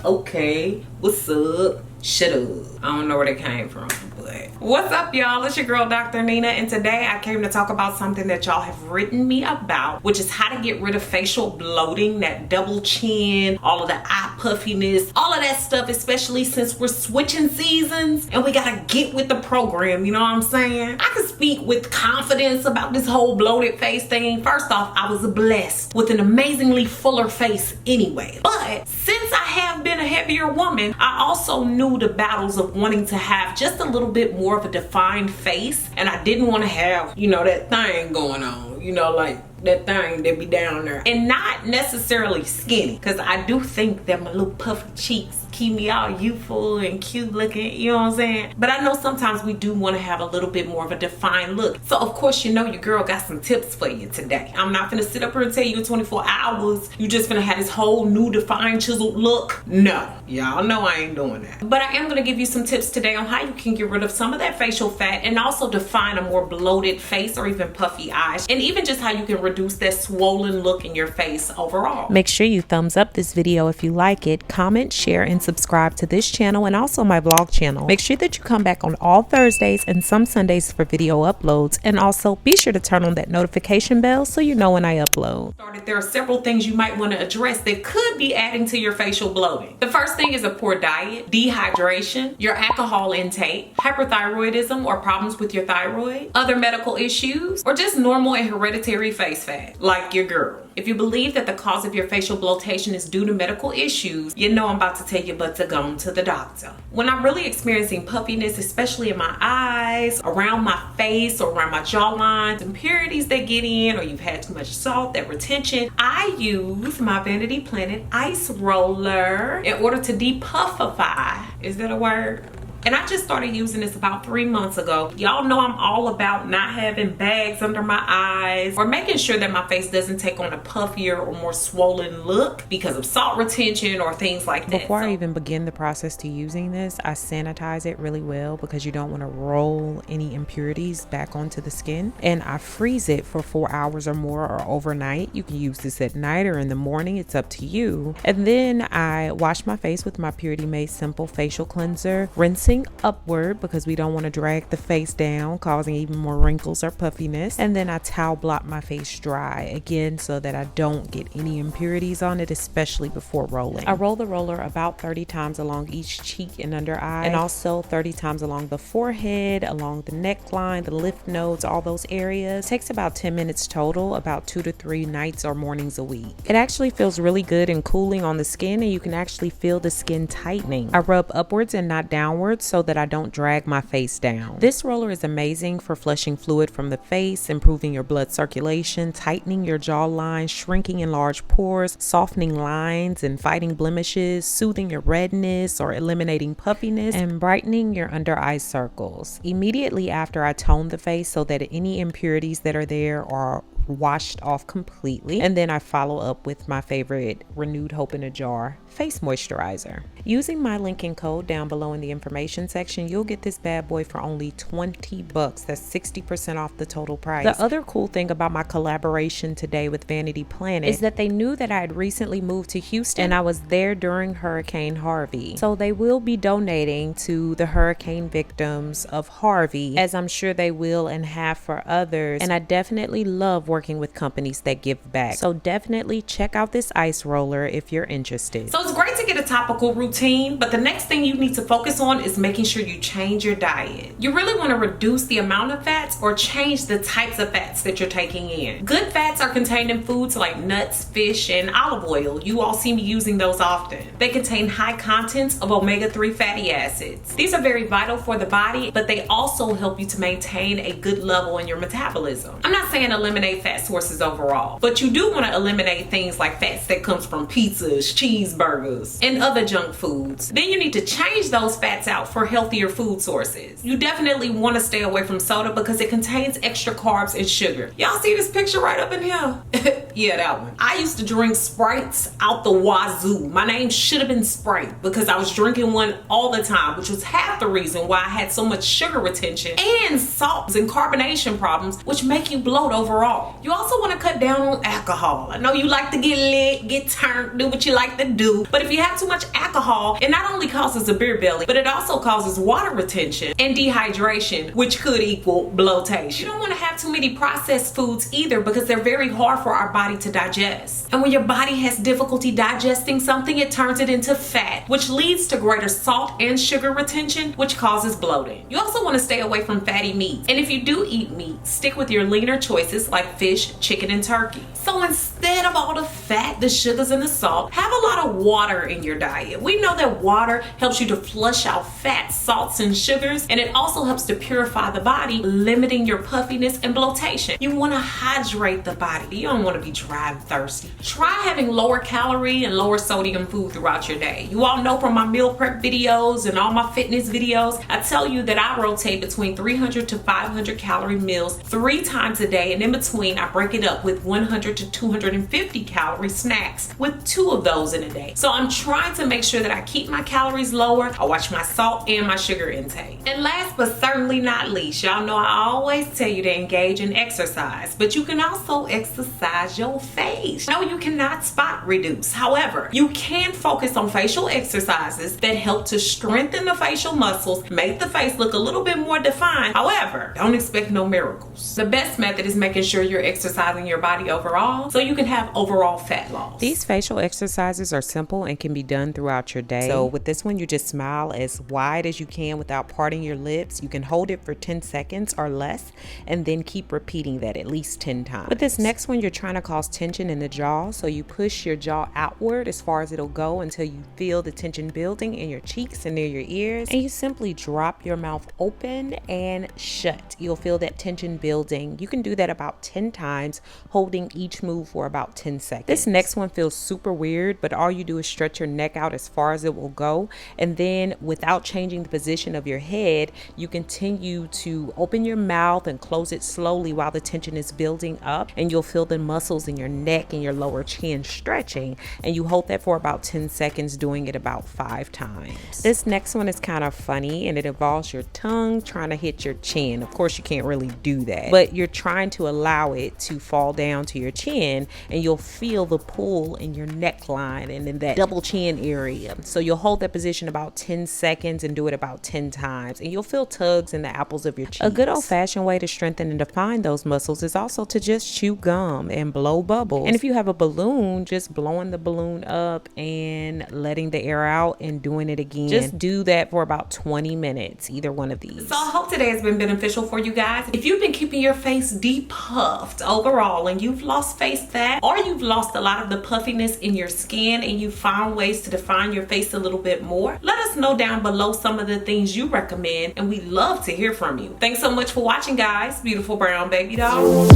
Okay, what's up? Shut up. I don't know where they came from, but what's up, y'all? It's your girl Dr. Nina, and today I came to talk about something that y'all have written me about, which is how to get rid of facial bloating, that double chin, all of the eye puffiness, all of that stuff, especially since we're switching seasons and we gotta get with the program, you know what I'm saying? I can speak with confidence about this whole bloated face thing. First off, I was blessed with an amazingly fuller face anyway, but since I have been a heavier woman, I also knew the battles of wanting to have just a little bit more of a defined face, and I didn't want to have, you know, that thing going on, you know, like that thing that be down there, and not necessarily skinny, because I do think that my little puffy cheeks keep me all youthful and cute looking, you know what I'm saying? But I know sometimes we do want to have a little bit more of a defined look. So of course, you know, your girl got some tips for you today. I'm not gonna sit up here and tell you in 24 hours you just gonna have this whole new defined chiseled look. No, y'all know I ain't doing that. But I am gonna give you some tips today on how you can get rid of some of that facial fat and also define a more bloated face or even puffy eyes, and even just how you can reduce that swollen look in your face overall. Make sure you thumbs up this video if you like it, comment, share, and subscribe to this channel and also my vlog channel. Make sure that you come back on all Thursdays and some Sundays for video uploads, and also be sure to turn on that notification bell so you know when I upload. There are several things you might want to address that could be adding to your facial bloating. The first thing is a poor diet, dehydration, your alcohol intake, hyperthyroidism or problems with your thyroid, other medical issues, or just normal and hereditary face fat, like your girl. If you believe that the cause of your facial bloatation is due to medical issues, you know I'm about to tell you but to go to the doctor. When I'm really experiencing puffiness, especially in my eyes, around my face, or around my jawline, impurities that get in, or you've had too much salt, that retention, I use my Vanity Planet ice roller in order to depuffify. Is that a word? And I just started using this about 3 months ago. Y'all know I'm all about not having bags under my eyes or making sure that my face doesn't take on a puffier or more swollen look because of salt retention or things like that. Before I even begin the process to using this, I sanitize it really well because you don't want to roll any impurities back onto the skin. And I freeze it for 4 hours or more or overnight. You can use this at night or in the morning. It's up to you. And then I wash my face with my Purity Made Simple facial cleanser, rinsing upward because we don't want to drag the face down, causing even more wrinkles or puffiness. And then I towel blot my face dry again so that I don't get any impurities on it, especially before rolling. I roll the roller about 30 times along each cheek and under eye, and also 30 times along the forehead, along the neckline, the lymph nodes, all those areas. It takes about 10 minutes total, about 2 to 3 nights or mornings a week. It actually feels really good and cooling on the skin, and you can actually feel the skin tightening. I rub upwards and not downwards so that I don't drag my face down. This roller is amazing for flushing fluid from the face, improving your blood circulation, tightening your jawline, shrinking enlarged pores, softening lines and fighting blemishes, soothing your redness or eliminating puffiness, and brightening your under eye circles. Immediately after, I tone the face so that any impurities that are there are washed off completely, and then I follow up with my favorite Renewed Hope in a Jar face moisturizer. Using my link and code down below in the information section, you'll get this bad boy for only 20 bucks. That's 60% off the total price. The other cool thing about my collaboration today with Vanity Planet is that they knew that I had recently moved to Houston and I was there during Hurricane Harvey. So they will be donating to the hurricane victims of Harvey, as I'm sure they will and have for others. And I definitely love working with companies that give back. So definitely check out this ice roller if you're interested. So it's great to get a topical routine, but the next thing you need to focus on is making sure you change your diet. You really want to reduce the amount of fats or change the types of fats that you're taking in. Good fats are contained in foods like nuts, fish, and olive oil. You all see me using those often. They contain high contents of omega-3 fatty acids. These are very vital for the body, but they also help you to maintain a good level in your metabolism. I'm not saying eliminate fat sources overall, but you do want to eliminate things like fats that comes from pizzas, cheeseburgers, and other junk foods. Then you need to change those fats out for healthier food sources. You definitely want to stay away from soda because it contains extra carbs and sugar. Y'all see this picture right up in here? Yeah, that one. I used to drink Sprites out the wazoo. My name should have been Sprite because I was drinking one all the time, which was half the reason why I had so much sugar retention and salts and carbonation problems, which make you bloat overall. You also want to cut down on alcohol. I know you like to get lit, get turned, do what you like to do, but if you have too much alcohol, it not only causes a beer belly, but it also causes water retention and dehydration, which could equal bloatation. You don't want to have too many processed foods either, because they're very hard for our body to digest. And when your body has difficulty digesting something, it turns it into fat, which leads to greater salt and sugar retention, which causes bloating. You also want to stay away from fatty meats. And if you do eat meat, stick with your leaner choices like fish, chicken, and turkey. So instead of all the fat, the sugars, and the salt, have a lot of water in your diet. We know that water helps you to flush out fats, salts, and sugars, and it also helps to purify the body, limiting your puffiness and bloatation. You want to hydrate the body. You don't want to be dry and thirsty. Try having lower calorie and lower sodium food throughout your day. You all know from my meal prep videos and all my fitness videos, I tell you that I rotate between 300 to 500 calorie meals 3 times a day, and in between I break it up with 100 to 250 calorie snacks, with 2 of those in a day. So I'm trying to make sure that I keep my calories lower. I watch my salt and my sugar intake. And last but certainly not least, y'all know I always tell you to engage in exercise, but you can also exercise your face. No, you cannot spot reduce. However, you can focus on facial exercises that help to strengthen the facial muscles, make the face look a little bit more defined. However, don't expect no miracles. The best method is making sure you're exercising your body overall so you can have overall fat loss. These facial exercises are simple and can be done throughout your day. So with this one, you just smile as wide as you can without parting your lips. You can hold it for 10 seconds or less and then keep repeating that at least 10 times. With this next one, you're trying to cause tension in the jaw. So you push your jaw outward as far as it'll go until you feel the tension building in your cheeks and near your ears. And you simply drop your mouth open and shut. You'll feel that tension building. You can do that about 10 times, holding each move for about 10 seconds. This next one feels super weird, but all you do is stretch your neck out as far as it will go. And then without changing the position of your head, you continue to open your mouth and close it slowly while the tension is building up. And you'll feel the muscles in your neck and your lower chin stretching. And you hold that for about 10 seconds, doing it about 5 times. This next one is kind of funny, and it involves your tongue trying to hit your chin. Of course, you can't really do that, but you're trying to allow it to fall down to your chin, and you'll feel the pull in your neckline and in that double chin area. So you'll hold that position about 10 seconds and do it about 10 times, and you'll feel tugs in the apples of your cheeks. A good old-fashioned way to strengthen and define those muscles is also to just chew gum and blow bubbles. And if you have a balloon, just blowing the balloon up and letting the air out and doing it again. Just do that for about 20 minutes, either one of these. So I hope today has been beneficial for you guys. If you've been keeping your face depuffed overall and you've lost face fat, or you've lost a lot of the puffiness in your skin and you found ways to define your face a little bit more, let us know down below some of the things you recommend, and we'd love to hear from you. Thanks so much for watching, guys. Beautiful brown baby doll.